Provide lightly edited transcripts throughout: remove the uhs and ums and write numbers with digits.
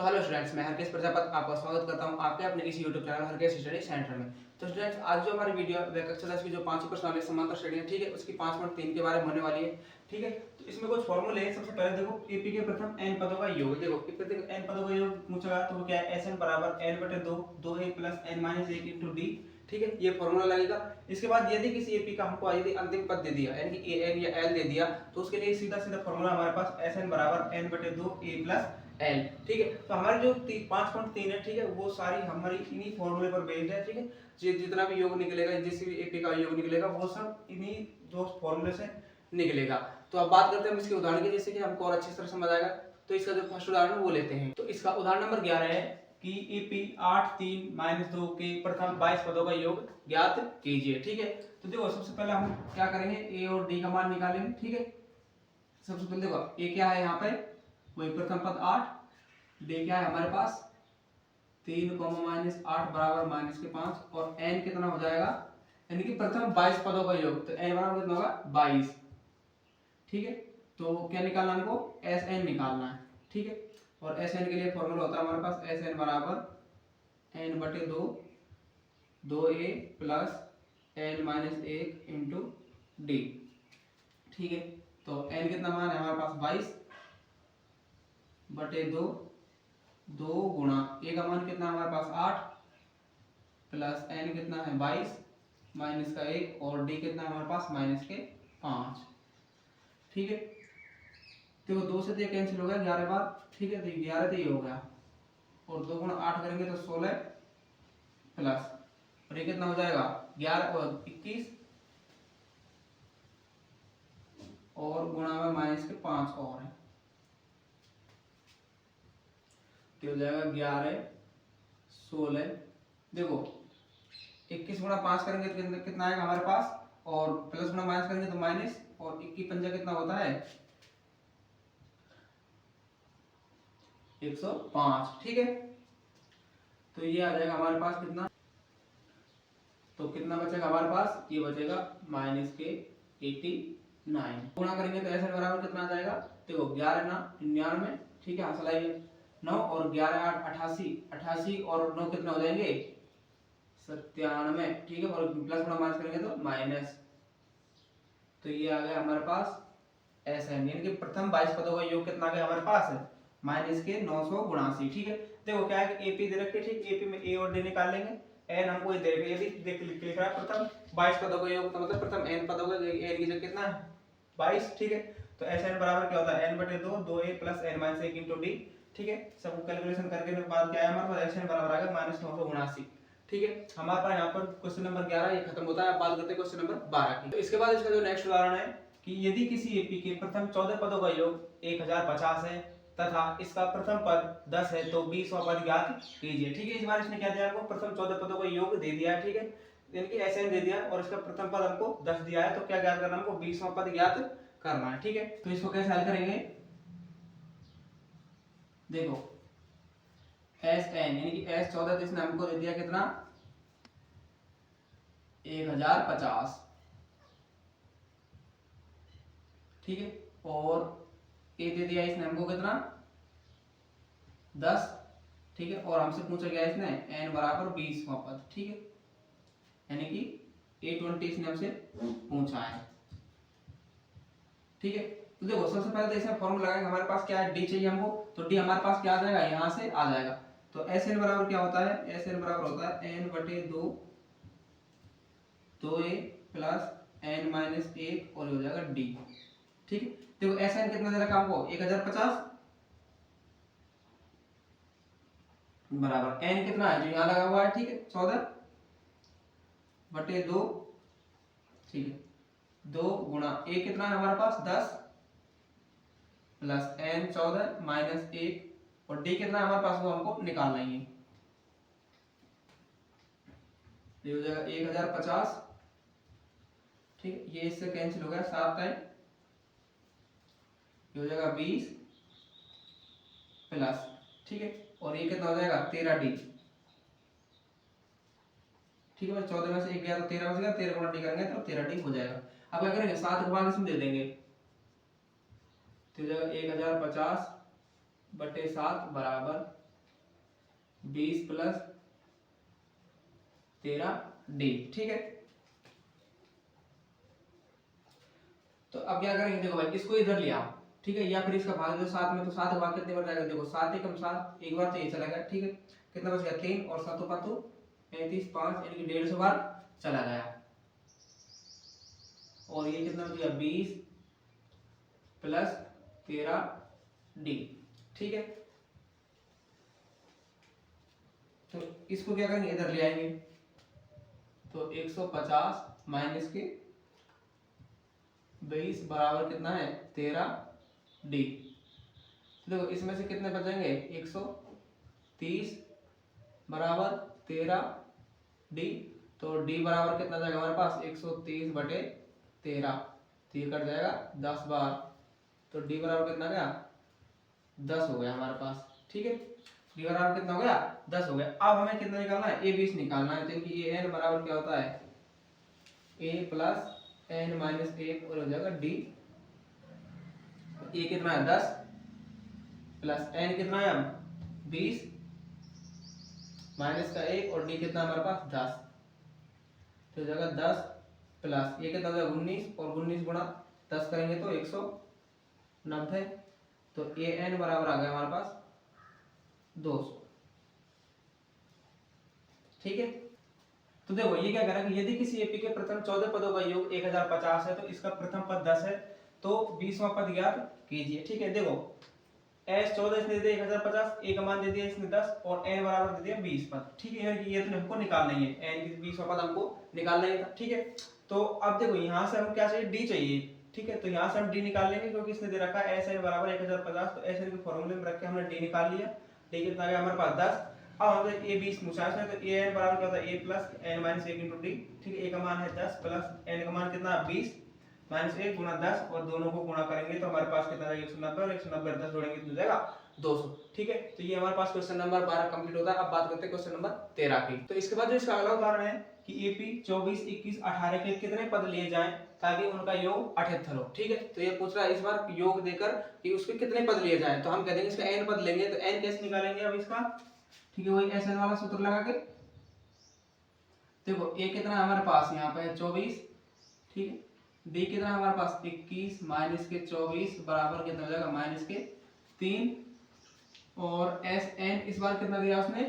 Hello students, मैं हरकेश प्रजापत आपका स्वागत करता हूं आपके अपने इस YouTube channel Harkesh study centre में। तो स्टूडेंट्स, आज जो हमारी वीडियो वे कक्षा 10 की जो 5 प्रश्नावली समांतर श्रेणी है, ठीक है, उसकी 5.3 के बारे में होने वाली है। ठीक है, तो इसमें कुछ फॉर्मूले हैं। सबसे पहले देखो एपी के प्रथम n पदों का योग। देखो n पदों का योग पूछा तो वो क्या है, Sn बराबर n/2 2a + n-1 * d। ठीक है, ये फॉर्मूला लगेगा। इसके बाद यदि किसी एपी का हमको यदि अंतिम पद दे दिया, यानी कि an या l दे दिया, तो उसके लिए सीधा सीधा फॉर्मूला हमारे पास Sn बराबर n/2 a + l। ठीक है, तो हमारी जो 5.3 है, ठीक है, वो सारी हमारी इन्हीं फॉर्मूले पर बेस्ड है। ठीक है, जितना भी योग निकलेगा, जिस भी एपी का योग निकलेगा, वो सब इन्हीं दो फॉर्मूले से निकलेगा। तो अब बात करते हैं हम इसके उदाहरण की, जैसे कि हमको और अच्छी तरह समझ आएगा। तो इसका जो फर्स्ट उदाहरण है वो लेते हैं। तो इसका उदाहरण नंबर 11 है कि एपी 8 3 - 2 के प्रथम 22 पदों का योग ज्ञात कीजिए। ठीक है, तो देखो सबसे पहले हम क्या करेंगे, ए और डी का मान निकालेंगे। ठीक है, सबसे पहले देखो ए क्या है, यहाँ पे वही प्रथम पद 8, डी क्या है हमारे पास 3, -8 बराबर -5, और n कितना हो जाएगा, यानी कि प्रथम 22 पदों का योग। तो n बराबर कितना होगा 22। ठीक है, तो क्या निकालना हमको, Sn निकालना है। ठीक है, और Sn के लिए फॉर्मूला होता है हमारे पास Sn बराबर n/2 2a + n-1 * d। ठीक है, तो n कितना मान है हमारे पास 22/2, 2 गुणा a का मान कितना हमारे पास 8 प्लस n कितना है 22 माइनस का 1, और d कितना है हमारे पास -5। ठीक है, देखो 2 से 3 कैंसिल हो गया 11 बार। ठीक है, तो 11 तो ये हो गया, और 2 गुणा 8 करेंगे तो 16 प्लस, और ये कितना हो जाएगा 11 और 21, और गुणा में -5 और है, तो हो जाएगा 11 16। देखो 21 गुणा 5 करेंगे तो कितना आएगा हमारे पास, और प्लस गुणा माइनस करेंगे तो माइनस, और 21 पंजा कितना होता है 105। ठीक है, तो ये आ जाएगा हमारे पास कितना, तो कितना बचेगा हमारे पास, ये बचेगा -89। गुणा करेंगे तो ऐसे बराबर कितना आ जाएगा, देखो 11 ना 99। ठीक है, हंसलाइए 9, और 11 8 88, 88 और 9 कितना हो जाएंगे 97। ठीक है, और प्लस गुणा माइनस करेंगे तो माइनस, तो ये आ गया हमारे पास Sn, यानी कि प्रथम 22 पदों का योग कितना आ गया हमारे पास -979। ठीक है, देखो क्या है कि एपी दे रखे, ठीक, एपी में ए और डी निकाल लेंगे। एन हमको ये दे रखे, यदि देख लिख रहा है प्रथम 22 पदों का योग, तो मतलब प्रथम n पदों का एन की जगह कितना है 22। ठीक है, तो Sn बराबर क्या होता है n/2 2a + n-1 * d। ठीक है, सब कैलकुलेशन करके के बाद क्या है हमारे पास Sn बराबर आ गया -979। ठीक है, हमारे पास यहाँ पर क्वेश्चन नंबर 11 ये खत्म होता है। अब बात करते हैं क्वेश्चन नंबर 12 की। तो इसके बाद इसका जो नेक्स्ट उदाहरण है कि यदि किसी एपी के प्रथम 14 पदों का योग 1050 है तथा इसका प्रथम पद 10 है, तो 20वां पद ज्ञात कीजिए। ठीक है, इस बार इसने क्या दिया आपको, प्रथम 14 पदों का योग दे दिया है। ठीक है, यानी कि Sn दे दिया, और इसका प्रथम पद हमको 10 दिया है, तो क्या ज्ञात करना हमको 20वां पद ज्ञात करना है। ठीक है, तो इसको कैसे हल करेंगे, देखो Sn यानी कि S14 इसने हमको दे दिया कितना 1050। ठीक है, और ए दे दिया इसने हमको कितना 10। ठीक है, और हमसे पूछा गया इसने n बराबर 20वां पद। ठीक है, यानी कि A20 इसने हमसे पूछा है। ठीक है, तो देखो सबसे पहले तो इसमें फॉर्मूला लगाएंगे, हमारे पास क्या है d चाहिए हमको, तो d हमारे पास क्या आ जाएगा, यहाँ से आ जाएगा। तो Sn बराबर क्या होता है, Sn बराबर होता है n/2 2a + n-1, और हो जाएगा d। ठीक है, देखो Sn कितना दे रखा हमको 1050 बराबर n कितना है जो यहाँ लगा हुआ है, ठीक है 14/2। ठीक है, 2 गुणा a कितना है हमारे पास 10 प्लस n 14 माइनस 1, और d कितना है हमारे पास वो हमको निकालना ही है। ये हो जाएगा 1050। ठीक है, ये इससे कैंसिल हो गया 7 टाइम, ये हो जाएगा 20 प्लस, ठीक है, और ये कितना हो जाएगा 13d। ठीक है, 14 में से 1 गया तो 13 बचेगा, 13 गुणा d करेंगे तो 13d हो जाएगा। अब क्या करेंगे 7 के बाद इसमें दे देंगे, तो हो जाएगा 1050/7 बराबर 20 प्लस 13d। ठीक है, तो अब क्या करेंगे, देखो भाई इसको इधर ले आओ, ठीक है, या फिर इसका भाग दो साथ में, तो सात का भाग कितने बार जाएगा, देखो 7 एकम 7, एक बार तो ये चला गया, ठीक है, कितना बच गया 3 और 7 पाँच 35 5 यानी कि 150 बार चला गया। और ये कितना बच गया 20 प्लस 13d। ठीक है, तो इसको क्या करेंगे, इधर ले आएंगे, तो 150 माइनस के 20 बराबर कितना है 13d। देखो इसमें से कितने बचेंगे 130 बराबर 13d, तो d बराबर कितना जाएगा हमारे पास 130 बटे 13, तो ये कट जाएगा 10 बार, तो d बराबर कितना गया 10 हो गया हमारे पास। ठीक है, d बराबर कितना हो गया 10 हो गया। अब हमें कितना निकालना है, a 20 निकालना है, तो कि a n बराबर क्या होता है a प्लस n माइनस 1 और हो जाएगा d। a कितना है 10 प्लस n कितना है 20 माइनस का 1 और d कितना हमारे पास 10, तो हो जाएगा 10 प्लस ये कितना हो जाएगा 19 और 19 गुणा 10 करेंगे तो 190, तो a n बराबर आ गया हमारे पास 200। ठीक है, तो देखो ये क्या करें कि यदि किसी एपी के प्रथम 14 पदों का योग 1050 है, तो इसका प्रथम पद 10 है, तो 20वां पद ज्ञात कीजिए। ठीक है, देखो s 14 इसने दे दिया 1050, a का मान दे दिया इसने 10 और n बराबर दे दिया 20 पद। ठीक है, ये तो हमको निकालना ही है, n की 20वां पद हमको निकालना ही था। ठीक है, तो अब देखो यहाँ से हम क्या चाहिए, d चाहिए। ठीक है, तो यहाँ से हम d निकाल लेंगे, क्योंकि इसने दे रखा है sn बराबर 1050, तो sn के फॉर्मूले में रख के हमने d निकाल लिया। d कितना आ गया हमारे पास 10। अब हमसे a 20 पूछा है, तो a n बराबर क्या होता है a plus n minus 1 into d। ठीक है, a का मान है 10 प्लस n का मान कितना 20 माइनस 1 गुणा 10, और दोनों को गुणा करेंगे तो हमारे पास कितना आएगा 190, और 190 10 जोड़ेंगे तो जाएगा 200। ठीक है, तो ये हमारे पास क्वेश्चन नंबर 12 कंप्लीट होता है। अब बात करते हैं क्वेश्चन नंबर 13 की। तो इसके बाद जो इसका अगला उदाहरण है कि एपी 24 21 18 के कितने पद लिए जाएं ताकि उनका योग 78 हो। ठीक है, तो ये पूछ रहा है इस बार योग देकर कि उसके कितने पद लिए जाएं, तो हम कह देंगे इसका n पद लेंगे, तो n कैसे निकालेंगे अब इसका। ठीक है, वही SN वाला सूत्र लगा के, देखो a कितना हमारे पास यहाँ पे 24, ठीक है, d कितना हमारे पास 21 माइनस के 24 बराबर कितना हो जाएगा माइनस के 3, और SN इस बार कितना दिया उसने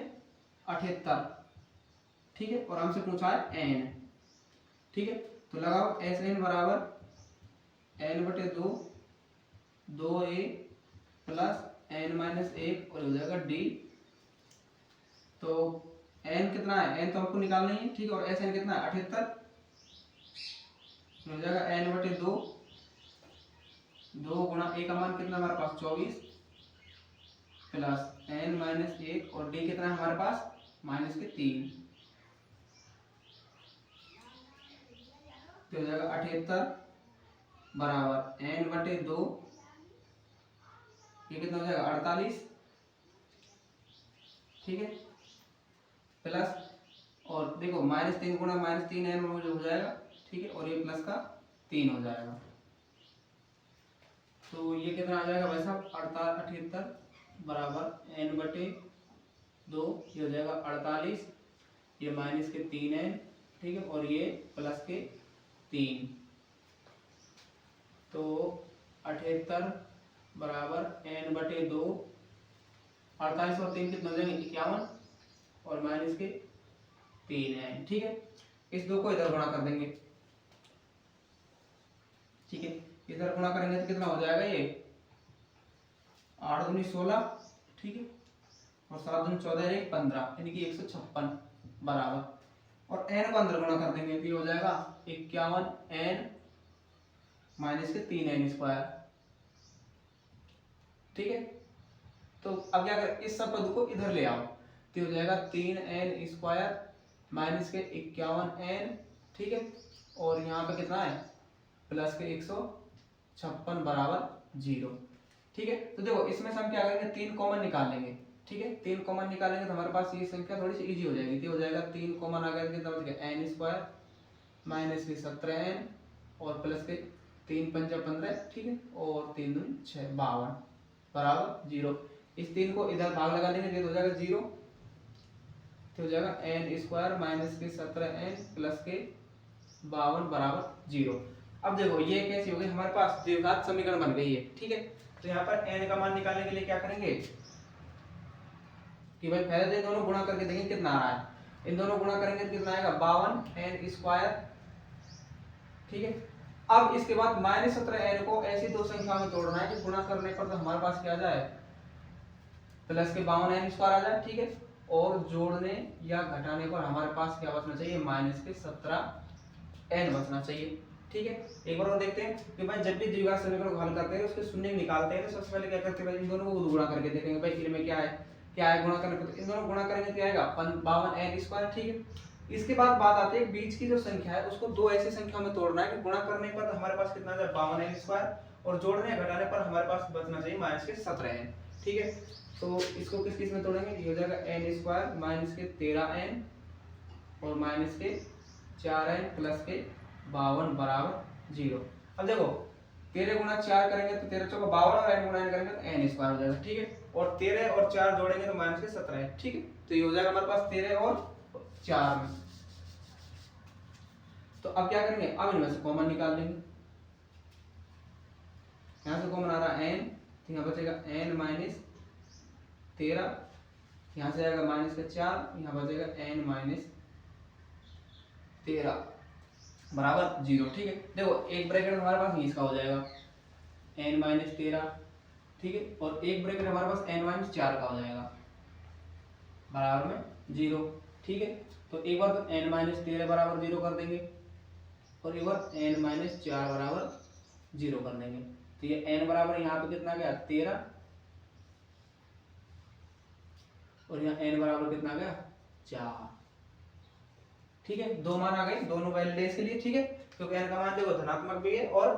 78। ठीक है, और हमसे पूछा है n। ठीक है, तो लगाओ SN बराबर n बटे 2 2a प्लस n माइनस 1 और हो जाएगा d। तो n कितना है, n तो हमको निकालना ही है। ठीक है, और SN कितना है 78, हो जाएगा n बटे 2 2 गुणा a का मान कितना हमारे पास 24 प्लस n माइनस 1 और d कितना है हमारे पास माइनस के 3, तो हो जाएगा 78 बराबर n बटे 2, ये कितना हो जाएगा 48। ठीक है, प्लस और देखो माइनस 3 गुणा माइनस 3n हो जाएगा। ठीक है, और ये प्लस का 3 हो जाएगा, तो ये कितना आ जाएगा भाई साहब 78 बराबर n बटे 2, ये हो जाएगा 48, ये माइनस के 3n। ठीक है, और ये प्लस के 3, तो 78 बराबर n बटे 2, 48 और 3 कितना हो जाएंगे 51, और माइनस के 3n। ठीक है, इस दो को इधर गुणा कर देंगे। ठीक है, इधर गुणा करेंगे तो कितना हो जाएगा ये 8 दूनी 16। ठीक है, और 7 दूनी 14 1 15 यानी कि 156 बराबर, और n को अंदर गुणा कर देंगे तो ये हो जाएगा 51n माइनस के 3n स्क्वायर। ठीक है, तो अब क्या करें, इस सब पद को इधर ले आओ, तो हो जाएगा 3n स्क्वायर माइनस के 51n। ठीक है, और यहाँ पे कितना है प्लस के 156 बराबर 0। ठीक है, तो देखो इसमें से हम क्या करेंगे 3 कॉमन निकाल लेंगे। ठीक है, 3 कॉमन निकालेंगे तो हमारे पास ये संख्या थोड़ी सी इजी हो जाएगी, तो हो जाएगा 3 कॉमन आ गया कितना हो जाएगा n स्क्वायर माइनस के 17n और प्लस के 3 पंजा 15। ठीक है, और 3 दूनी 6 52 बराबर 0। इस 3 को इधर भाग लगा देंगे तो हो जाएगा 0, तो हो जाएगा एन स्क्वायर माइनस के 17n प्लस के 52 बराबर 0। अब देखो ये कैसी हो गई, हमारे पास द्विघात समीकरण बन गई है, ठीक है। तो यहाँ पर n का मान निकालने के लिए क्या करेंगे कि भाई पहले इन दोनों गुणा करके देखेंगे कितना आ रहा है। इन दोनों गुणा करेंगे तो कितना आएगा 52n स्क्वायर, ठीक है। अब इसके बाद माइनस 17n को ऐसी दो संख्याओं में तोड़ना है कि गुणा करने पर तो हमारे पास क्या आ जाए प्लस के 52n स्क्वायर आ जाए, ठीक है। और जोड़ने या घटाने पर हमारे पास क्या बचना चाहिए माइनस के 17n बचना चाहिए, ठीक है। एक बार और देखते हैं कि भाई जब भी द्विघात समीकरण को हल करते हैं उसके शून्य निकालते हैं तो सबसे पहले क्या करते हैं भाई इन दोनों को गुणा करके देखेंगे भाई इनमें क्या है गुणा करने पर इन दोनों गुणा करेंगे तो क्या आएगा 52n स्क्वायर, ठीक है। इसके बाद बात आती है बीच की जो संख्या है उसको दो ऐसी संख्या में तोड़ना है कि गुणा करने पर तो हमारे पास कितना आ जाए 52n स्क्वायर और जोड़ने या घटाने पर हमारे पास बचना चाहिए माइनस के 17n, ठीक है। तो इसको किस किस में तोड़ेंगे, ये हो जाएगा n स्क्वायर माइनस के 13n और माइनस के 4n प्लस के 52 बराबर 0। अब देखो 13 गुणा 4 करेंगे तो 13 चौका 52 और n गुणा n करेंगे तो n स्क्वायर हो जाएगा, ठीक है। और 13 और 4 जोड़ेंगे तो माइनस के 17 है, ठीक है। तो ये हो जाएगा हमारे पास 13 और 4 में। तो अब क्या करेंगे, अब इनमें से कॉमन निकाल लेंगे। यहां से कॉमन आ रहा है n, तो यहाँ बचेगा n माइनस 13, यहाँ से आएगा माइनस का 4, यहाँ बचेगा n माइनस 13 बराबर 0, ठीक है। देखो एक ब्रैकेट हमारे पास इसका हो जाएगा n माइनस 13, ठीक है। और एक ब्रैकेट हमारे पास n माइनस 4 का हो जाएगा बराबर में 0, ठीक है। तो एक बार तो n माइनस 13 बराबर 0 कर देंगे और एक बार n माइनस 4 बराबर 0 कर देंगे। तो ये n बराबर यहाँ पे कितना गया 13 और यहाँ n बराबर कितना गया 4, ठीक है। दो मान आ गए दोनों वैल्यू इसके लिए, ठीक है। क्योंकि n का मान देखो धनात्मक भी है और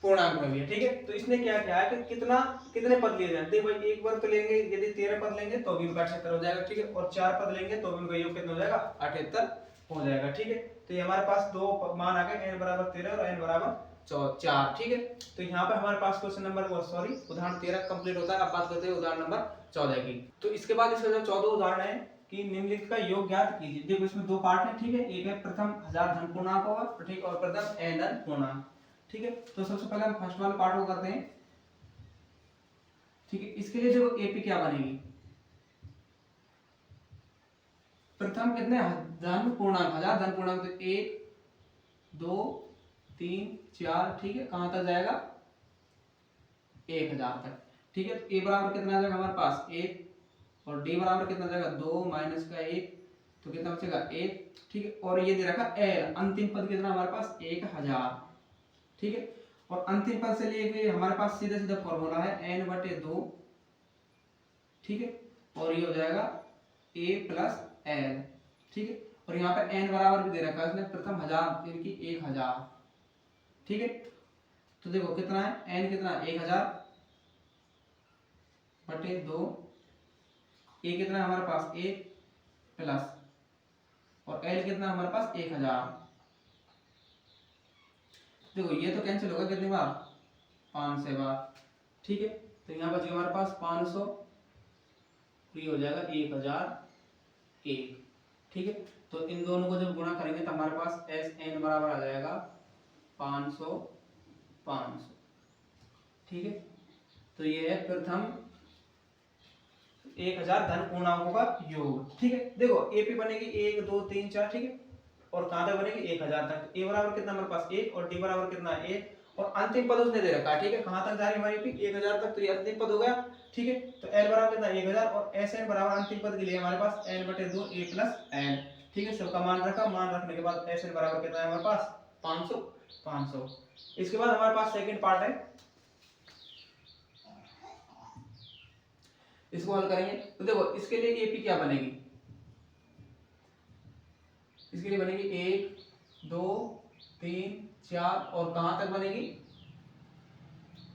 पूर्णांक में भी है, ठीक है। तो इसने क्या किया है कि कितने पद लिए जाए, देखो भाई एक बार तो लेंगे यदि 13 पद लेंगे तो भी उनका 78 हो जाएगा, ठीक है। और 4 पद लेंगे तो भी उनका योग कितना हो जाएगा 78 हो जाएगा, ठीक है। तो ये हमारे पास दो मान आ गए n बराबर 13 और n बराबर 4, ठीक है। तो यहाँ पर हमारे पास क्वेश्चन नंबर उदाहरण 13 कंप्लीट होता है। अब बात करते हैं उदाहरण नंबर 14 की। तो इसके बाद इसका जो 14 उदाहरण है कि निम्नलिखित का योग ज्ञात कीजिए। देखो इसमें दो पार्ट है, ठीक है। एक है प्रथम 1000 धन पूर्णांक होगा, ठीक, और प्रथम n धन पूर्णांक, ठीक है। तो सबसे पहले हम फर्स्ट वाले पार्ट को करते हैं, ठीक है। इसके लिए देखो एपी क्या बनेगी, प्रथम कितने धन पूर्णांक 1000 धन पूर्णांक, तो 1 2 3 4, ठीक है। कहां तक जाएगा 1000 तक, ठीक है। तो ए बराबर कितना आ जाएगा हमारे पास 1 और डी बराबर कितना जाएगा 2 माइनस का 1, तो कितना बचेगा 1, ठीक है। और ये दे रखा एल, अंतिम पद कितना हमारे पास 1000, ठीक है। और अंतिम पद से लिए हमारे पास सीधा सीधा फॉर्मूला है n/2, ठीक है। और ये हो जाएगा a प्लस एल, ठीक है। और यहाँ पे n बराबर भी दे रखा है इसने प्रथम 1000 यानी कि 1000, ठीक है। तो देखो कितना है n कितना 1000 बटे 2, a कितना है हमारे पास 1 प्लस और l कितना हमारे पास 1000। देखो ये तो कैंसिल होगा कितनी बार 500 बार, ठीक है। तो यहाँ बच गया हमारे पास 500, ये हो जाएगा 1001, ठीक है। तो इन दोनों को जब गुणा करेंगे तो हमारे पास Sn बराबर आ जाएगा 500 500, ठीक है। तो ये है प्रथम 1000 धन पूर्णांकों का योग, ठीक है। देखो एपी बनेगी 1 2 3 4, ठीक है। और कहां तक बनेगी 1000 तक। ए बराबर कितना हमारे पास 1 और डी बराबर कितना 1 और अंतिम पद उसने दे रखा है, ठीक है। कहां तक जा रही है हमारी एपी 1000 तक, तो ये अंतिम पद हो गया, ठीक है। तो एल बराबर कितना 1000 और एसएन बराबर अंतिम पद के लिए हमारे पास n/2 a प्लस n, ठीक है। सबका मान रखा, मान रखने के बाद एसएन बराबर कितना है हमारे पास 500। इसके बाद हमारे पास सेकंड पार्ट है, इसको हल करेंगे। तो देखो इसके लिए एपी क्या बनेगी, इसके लिए बनेगी 1 2 3 4 और कहां तक बनेगी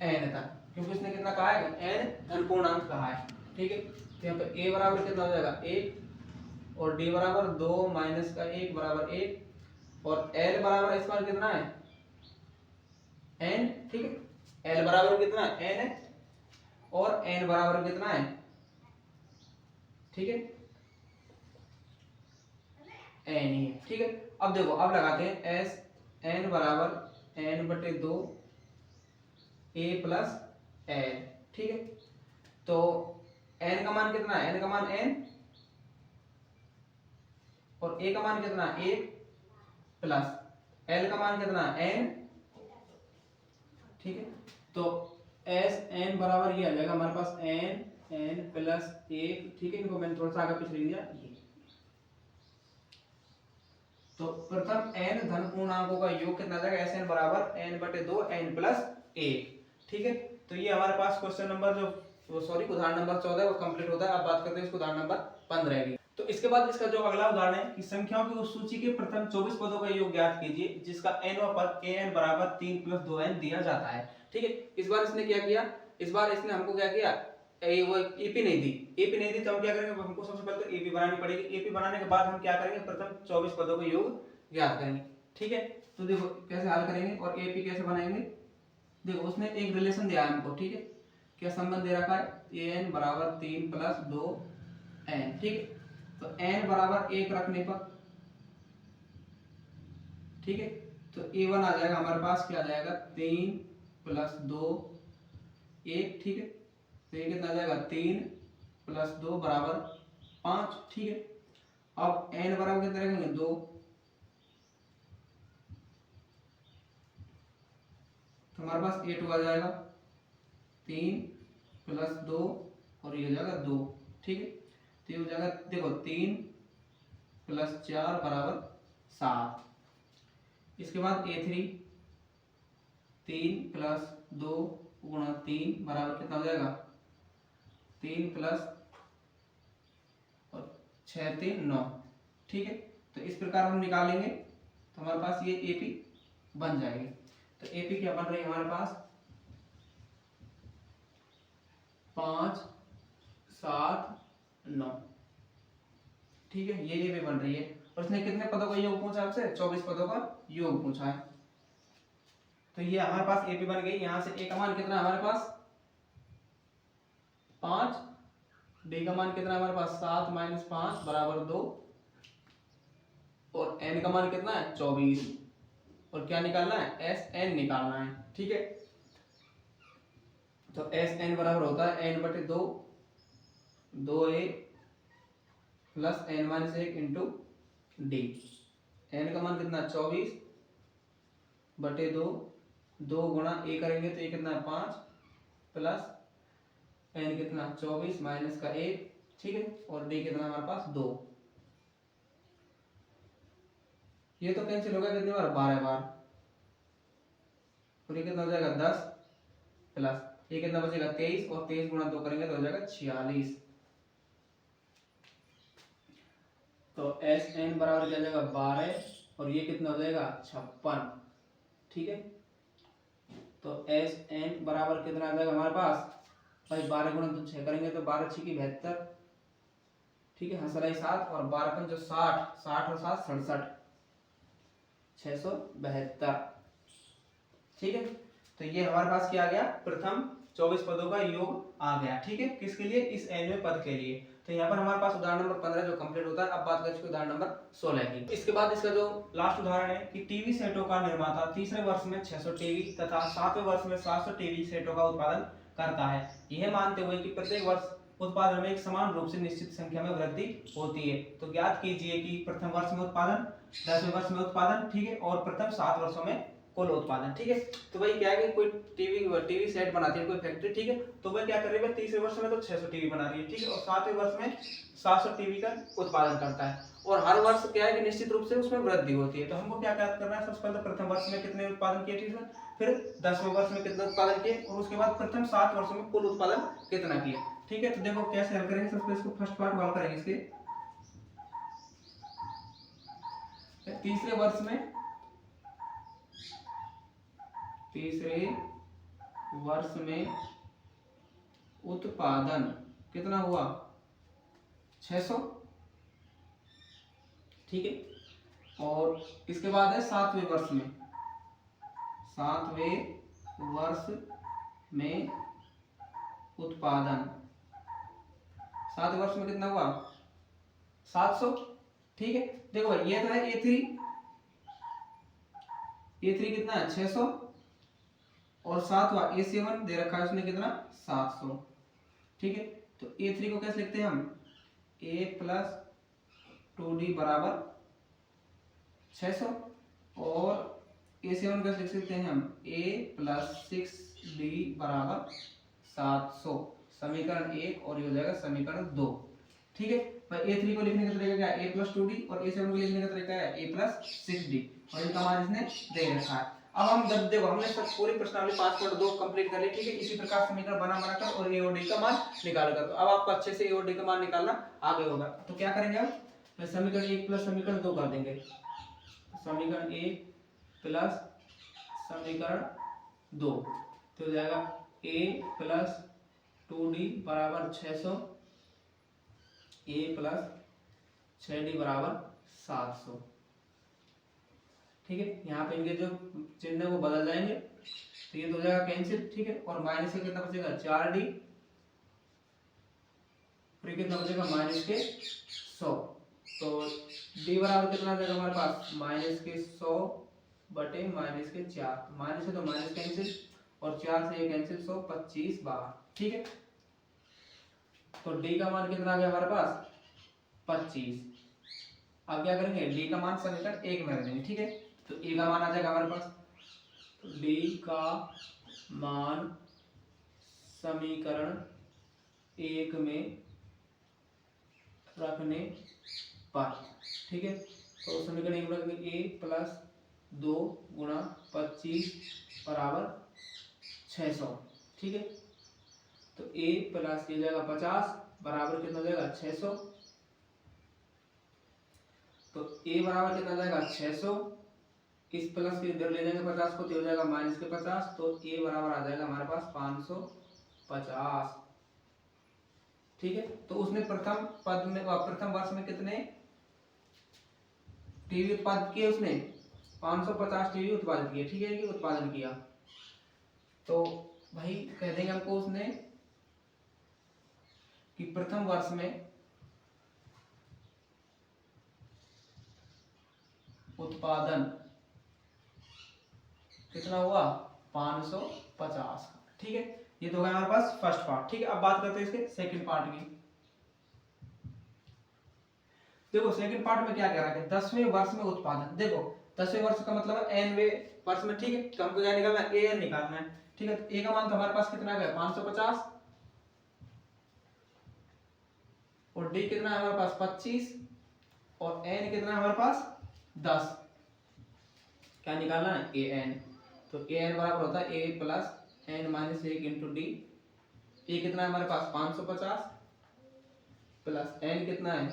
n तक, क्योंकि इसने कितना कहा है n धन पूर्णांक कहा है, ठीक है। तो यहाँ पे a बराबर कितना हो जाएगा 1 और d बराबर 2 माइनस का 1 बराबर 1 और l बराबर इस बार कितना है n, ठीक है। l बराबर कितना n है और n बराबर कितना है, ठीक है। एन ही है। ठीक है, अब देखो अब लगाते हैं एस एन बराबर एन बटे 2 ए प्लस एन। ठीक है, तो एन का मान कितना है, एन का मान एन और ए का मान कितना है 1 प्लस एल का मान कितना है एन। ठीक है, तो एस एन बराबर ये आ जाएगा हमारे पास एन एन प्लस 1। ठीक है, इनको मैंने थोड़ा सा आगे पीछे लिख दिया ये। तो प्रथम n धन पूर्णांकों का योग कितना आ जाएगा, एस एन बराबर एन बटे 2 एन प्लस 1। ठीक है, तो ये हमारे पास क्वेश्चन नंबर जो सॉरी उदाहरण नंबर 14 वो कंप्लीट होता है। अब बात करते हैं इसको उदाहरण नंबर 15 की। तो इसके बाद इसका जो अगला उदाहरण है कि संख्याओं की उस सूची के प्रथम 24 पदों का योग ज्ञात कीजिए जिसका nवां पद an बराबर 3 प्लस 2n दिया जाता है। ठीक है, इस बार इसने क्या किया, इस बार इसने हमको क्या किया, वो एपी नहीं दी, एपी नहीं दी तो हम क्या करेंगे, हमको सबसे पहले तो एपी बनानी पड़ेगी। एपी बनाने के बाद हम क्या करेंगे, प्रथम 24 पदों का योग ज्ञात करेंगे। ठीक है, तो देखो कैसे हल करेंगे और एपी कैसे बनाएंगे। देखो उसने एक रिलेशन दिया है हमको। ठीक है, क्या संबंध दे रखा है, एन बराबर 3 प्लस 2n। ठीक है, तो n बराबर 1 रखने पर, ठीक है, तो a1 आ जाएगा हमारे पास, क्या आ जाएगा 3 प्लस 2 1। ठीक है, तो ये कितना आ जाएगा 3 प्लस 2 बराबर 5। ठीक है, अब n बराबर कितना रखेंगे 2, तो हमारे पास a2 आ जाएगा 3 प्लस 2 और ये हो जाएगा 2। ठीक है, तो ये हो जाएगा देखो 3 प्लस 4 बराबर 7। इसके बाद a3 3 प्लस 2 गुणा 3 बराबर कितना हो जाएगा 3 प्लस और 6 3 9। ठीक है, तो इस प्रकार हम निकालेंगे तो हमारे पास ये एपी बन जाएगी। तो एपी क्या बन रही है हमारे पास 5 7 9। ठीक है, ये एपी बन रही है। और इसने कितने पदों का योग पूछा आपसे, 24 पदों का योग पूछा है। तो ये हमारे पास एपी बन गई। यहां से ए का मान कितना है हमारे पास 5, डी का मान कितना है हमारे पास 7 माइनस 5 बराबर 2 और n का मान कितना है 24 और क्या निकालना है एस एन निकालना है। ठीक है, तो एस एन बराबर होता है n बटे 2 2a plus n minus 1 into D. n का मान कितना 24 बटे 2 2 गुणा a करेंगे तो ये कितना है 5 प्लस n कितना 24 माइनस का 1। ठीक है, और d कितना हमारे पास 2। ये तो कैंसिल होगा कितनी बार 12 बार और ये कितना हो जाएगा 10 प्लस ये कितना बचेगा 23 और 23 गुणा 2 करेंगे तो हो जाएगा 46। तो एस एन बराबर क्या जाएगा 12 और ये कितना हो जाएगा 56। ठीक है, तो एस एन बराबर कितना आ जाएगा हमारे पास भाई 12 गुणा 2 6 करेंगे तो 12 6 की 72। ठीक है, हंसराई 7 और 12 पंच 60 60 और 7 67 672। ठीक है, तो ये हमारे पास क्या आ गया प्रथम 24 पदों का योग आ गया। ठीक है, किसके लिए, इस nवें पद के लिए। तो यहाँ पर हमारे पास उदाहरण नंबर 15 जो कंप्लीट होता है। अब बात करते हैं उदाहरण नंबर 16 की। इसके बाद इसका जो लास्ट उदाहरण है कि टीवी सेटों का निर्माता तीसरे वर्ष में 600 टीवी तथा 7वें वर्ष में 700 टीवी सेटों का उत्पादन करता है, यह मानते हुए कि प्रत्येक वर्ष उत्पादन में एक समान रूप से निश्चित संख्या में वृद्धि होती है। तो ज्ञात कीजिए कि प्रथम वर्ष में उत्पादन, 10वें वर्ष में उत्पादन, ठीक है, और प्रथम 7 वर्षों में कुल उत्पादन। ठीक है, तो भाई क्या है कि कोई टीवी सेट बनाती है कोई फैक्ट्री। ठीक है, तो वह क्या कर रही है, तीसरे वर्ष में तो 600 टीवी बना रही है। ठीक है, और 7वें वर्ष में 700 टीवी का उत्पादन करता है और हर वर्ष क्या है कि निश्चित रूप से उसमें वृद्धि होती है। तो हमको क्या करना है, सबसे पहले प्रथम वर्ष में कितने उत्पादन किए, ठीक है, फिर 10वें वर्ष में कितना उत्पादन किए और उसके बाद प्रथम 7 वर्षों में कुल उत्पादन कितना किया। ठीक है, तो देखो कैसे हल करेंगे। सबसे इसको फर्स्ट पार्ट हल करेंगे इसके। तीसरे वर्ष में उत्पादन कितना हुआ 600। ठीक है, और इसके बाद है 7वें वर्ष में, 7वें वर्ष में उत्पादन, 7वें वर्ष में कितना हुआ 700। ठीक है, देखो भाई ये तो है ए थ्री कितना है 600, और सातवां ए7 दे रखा है उसने कितना 700। ठीक है, तो ए3 को कैसे लिखते हैं हम, ए प्लस 2d बराबर 600, और ए7 कैसे लिख सकते हैं हम, ए प्लस 6d बराबर 700। समीकरण 1 और ये हो जाएगा समीकरण 2। ठीक है भाई, ए3 को लिखने का तरीका क्या है, ए प्लस 2d, और ए7 को लिखने का तरीका है ए प्लस 6d, और इनका मान इसने दे रखा है। अब हम जब देखो हमने सब पूरी प्रश्नावली 5.2 कंप्लीट कर ली। ठीक है, इसी प्रकार समीकरण बना बनाकर और ए और डी का मान निकाल कर, तो अब आपको अच्छे से ए और डी का मान निकालना आगे होगा। तो क्या करेंगे हम, समीकरण 1 प्लस समीकरण 2 कर देंगे। समीकरण 1 प्लस समीकरण 2 तो हो जाएगा a प्लस 2d बराबर 600, a प्लस 6d बराबर 700। ठीक है, यहाँ पे इनके जो चिन्ह है वो बदल जाएंगे, तो ये तो हो जाएगा कैंसिल। ठीक है, और माइनस से कितना बचेगा 4d, फिर कितना बचेगा माइनस के 100। तो d बराबर कितना आ जाएगा हमारे पास, माइनस के 100 बटे माइनस के 4, माइनस है तो माइनस कैंसिल, और 4 से ये कैंसिल 100 25 बार। ठीक है, तो d का मान कितना आ गया हमारे पास 25। अब क्या करेंगे, d का मान समीकरण 1 में रख देंगे। ठीक है, तो a का मान आ जाएगा हमारे पास, तो d का मान समीकरण 1 में रखने पर, ठीक है, तो समीकरण 1 में रखेंगे a प्लस 2 गुणा 25 बराबर 600। ठीक है, तो a प्लस ये जाएगा 50 बराबर कितना हो जाएगा 600, तो a बराबर कितना जाएगा 600, इस प्लस के इधर ले जाएंगे 50 को, तो हो जाएगा माइनस के 50, तो a बराबर आ जाएगा हमारे पास 550। ठीक है, तो उसने प्रथम पद में प्रथम वर्ष में कितने टीवी उत्पादित किए, उसने 550 टीवी उत्पादित किए। ठीक है, ये उत्पादन किया, तो भाई कह देंगे हमको उसने कि प्रथम वर्ष में उत्पादन कितना हुआ 550। ठीक है, ये तो होगा हमारे पास फर्स्ट पार्ट। ठीक है, अब बात करते हैं इसके सेकंड पार्ट की। देखो सेकंड पार्ट में क्या कह रहा है, 10वें वर्ष में उत्पादन। देखो 10वें वर्ष का मतलब है nवें वर्ष में। ठीक है, तो हमको क्या निकालना है, an निकालना है। ठीक है, तो a का मान तो हमारे पास कितना आ गया 550, और d कितना है हमारे पास 25, और n कितना है हमारे पास 10। क्या निकालना है an, तो an बराबर होता है a plus n minus 1 into D. a कितना है हमारे पास 550 प्लस n कितना है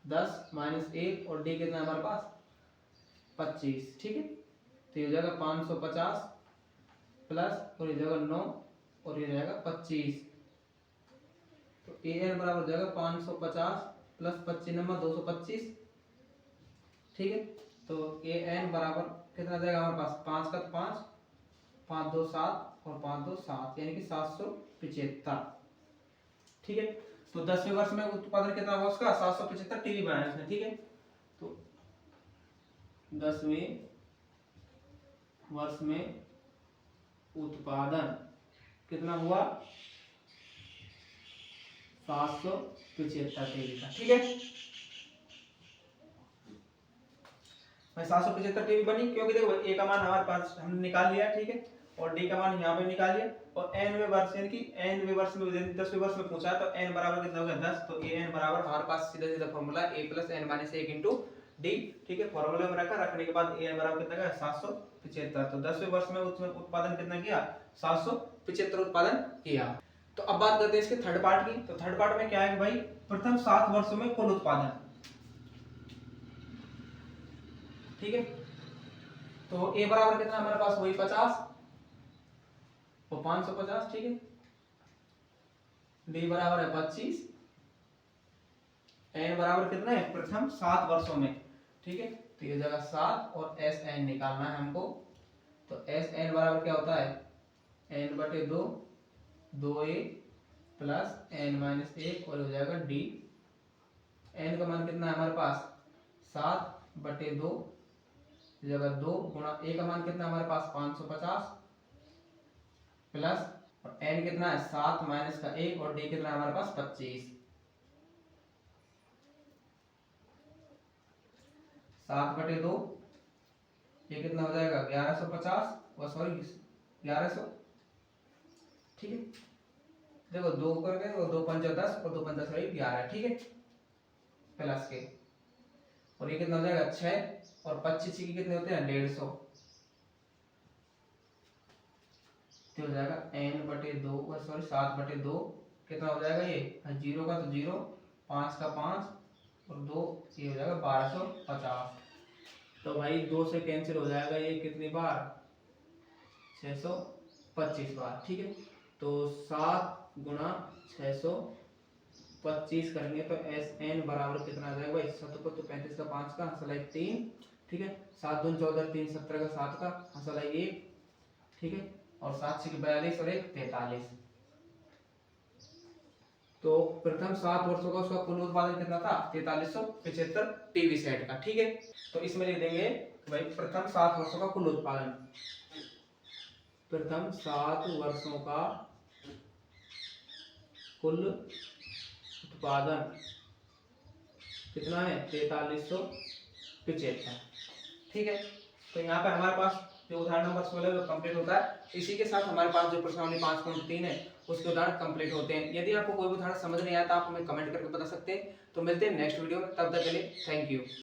10 माइनस 1, और d कितना है हमारे पास 25। ठीक है, तो ये हो जाएगा 550 प्लस, और ये जाएगा 9, और ये जाएगा 25, तो an बराबर हो जाएगा 550 प्लस 25 नंबर 225। ठीक है, तो an बराबर कितना जाएगा हमारे पास 5 का 5, 5 2 7, और 5 2 7, यानी कि 775। ठीक है, तो 10वें वर्ष में उत्पादन कितना हुआ उसका 775 टीवी बनाया उसने। ठीक है, तो 10वें वर्ष में उत्पादन कितना हुआ 775 टीवी का। ठीक है, भाई 775 टीवी बनी, क्योंकि देखो ए का मान हमारे पास हमने निकाल लिया। ठीक है, और डी का मान यहाँ पे निकाल लिया, और nवें वर्ष यानी कि nवें वर्ष में 10वें वर्ष में पूछा है, तो n बराबर कितना हो गया 10, तो an बराबर हमारे पास सीधा सीधा formula a plus n minus 1 into D. ठीक है, फॉर्मूला में रखने के बाद an बराबर कितना गया 775। तो 10वें वर्ष में उसमें उत्पादन कितना किया 775 उत्पादन किया। तो अब बात करते हैं इसके थर्ड पार्ट की। तो थर्ड पार्ट में क्या है कि भाई प्रथम 7 वर्षों में कुल उत्पादन। ठीक है, तो a बराबर कितना हमारे पास वही 50 और 550। ठीक है, d बराबर है 25, n बराबर कितना है प्रथम 7 वर्षों में। ठीक है, तो ये जगह 7, और एस एन निकालना है हमको। तो एस एन बराबर क्या होता है n बटे 2, 2a प्लस n माइनस 1, और हो जाएगा d। n का मान कितना है हमारे पास 7/2 जगह 2 गुणा ए का मान कितना हमारे पास 550 प्लस और एन कितना है 7 माइनस का 1 और डी कितना है हमारे पास 25। 7/2 ये कितना हो जाएगा 1150 और सॉरी 1100, ठीक है। देखो 2 कर गए और 2 पंचा 10 और 2 पंचा 11, ठीक है, प्लस के और ये कितना हो जाएगा 6 और 25 के कितने होते हैं 150, तो हो जाएगा n/2 और सॉरी 7/2 कितना हो जाएगा ये 0 का तो 0, 5 का 5 और 2 ये हो जाएगा 1250। तो भाई 2 से कैंसिल हो जाएगा ये कितनी बार 625 बार, ठीक है। तो 7 गुणा 625 करेंगे तो SN बराबर कितना आ जाएगा भाई 7 को तो 35 का 5 का हंसलाई 3, ठीक है, 7 दूनी 14 3 17 का 7 का हंसलाई 1, ठीक है, और 7 6 42 और 1 43। तो प्रथम 7 वर्षों का उसका कुल उत्पादन कितना था 4375 टीवी सेट का, ठीक है। तो इसमें लिख देंगे भाई प्रथम 7 वर्षों का कुल उत्पादन, प्रथम 7 वर्षों का कुल उत्पादन कितना है 4375, ठीक है। तो यहाँ पे हमारे पास जो उदाहरण नंबर 16 जो कंप्लीट होता है, इसी के साथ हमारे पास जो प्रश्नावली 5.3 है उसके उदाहरण कंप्लीट होते हैं। यदि आपको कोई भी उदाहरण समझ नहीं आया तो आप हमें कमेंट करके बता सकते हैं। तो मिलते हैं नेक्स्ट वीडियो में, तब तक के लिए थैंक यू।